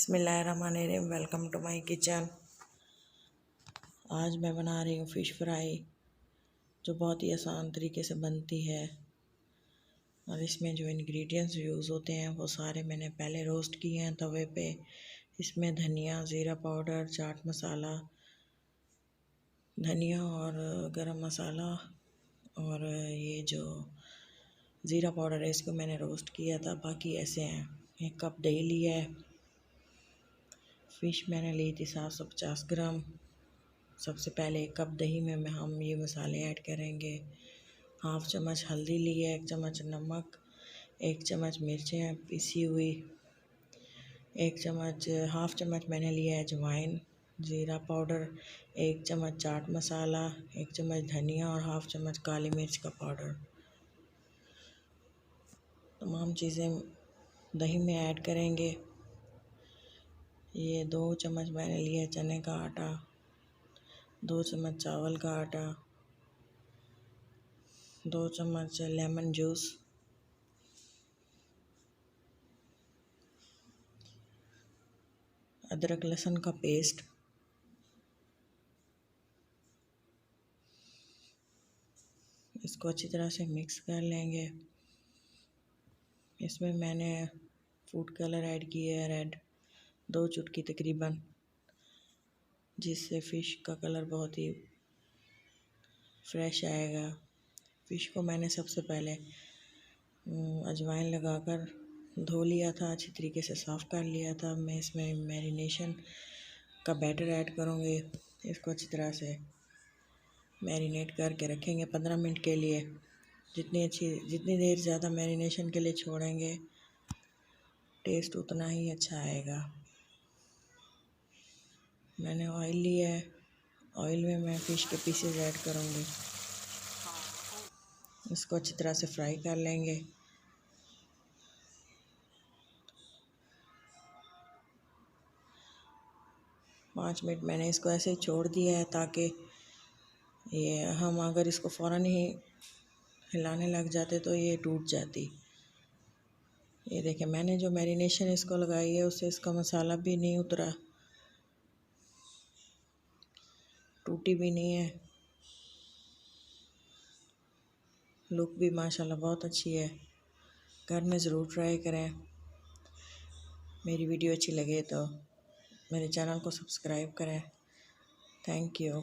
बिस्मिल्लाहिर्रहमानिर्रहीम। Welcome to my kitchen. आज मैं बना रही हूँ फ़िश फ्राई, जो बहुत ही आसान तरीके से बनती है। और इसमें जो इंग्रेडिएंट्स यूज़ होते हैं वो सारे मैंने पहले रोस्ट किए हैं तवे पे। इसमें धनिया, ज़ीरा पाउडर, चाट मसाला, धनिया और गरम मसाला और ये जो ज़ीरा पाउडर है इसको मैंने रोस्ट किया था। बाकी ऐसे हैं। 1 कप दही लिया है। फ़िश मैंने ली थी 750 ग्राम। सबसे पहले 1 कप दही में हम ये मसाले ऐड करेंगे। 1/2 चम्मच हल्दी ली है, 1 चम्मच नमक, 1 चम्मच मिर्चें पिसी हुई, 1/2 चम्मच मैंने लिया है अजवाइन, ज़ीरा पाउडर, 1 चम्मच चाट मसाला, 1 चम्मच धनिया और 1/2 चम्मच काली मिर्च का पाउडर। तमाम चीज़ें दही में ऐड करेंगे। ये 2 चम्मच मैंने लिया है चने का आटा, 2 चम्मच चावल का आटा, 2 चम्मच लेमन जूस, अदरक लहसुन का पेस्ट, इसको अच्छी तरह से मिक्स कर लेंगे। इसमें मैंने फूड कलर ऐड किया है रेड, 2 चुटकी तकरीबन, जिससे फ़िश का कलर बहुत ही फ्रेश आएगा। फ़िश को मैंने सबसे पहले अजवाइन लगाकर धो लिया था, अच्छी तरीके से साफ़ कर लिया था। मैं इसमें मैरिनेशन का बैटर ऐड करूँगी। इसको अच्छी तरह से मैरिनेट करके रखेंगे 15 मिनट के लिए। जितनी देर ज़्यादा मैरिनेशन के लिए छोड़ेंगे टेस्ट उतना ही अच्छा आएगा। मैंने ऑयल लिया है, ऑयल में मैं फ़िश के पीसेस ऐड करूँगी। इसको अच्छी तरह से फ्राई कर लेंगे। पाँच मिनट मैंने इसको ऐसे ही छोड़ दिया है ताकि ये हम अगर इसको फ़ौरन ही हिलाने लग जाते तो ये टूट जाती। ये देखिए, मैंने जो मैरिनेशन इसको लगाई है उससे इसका मसाला भी नहीं उतरा, टूटी भी नहीं है। लुक भी माशाल्लाह बहुत अच्छी है। घर में ज़रूर ट्राई करें। मेरी वीडियो अच्छी लगे तो मेरे चैनल को सब्सक्राइब करें। Thank you.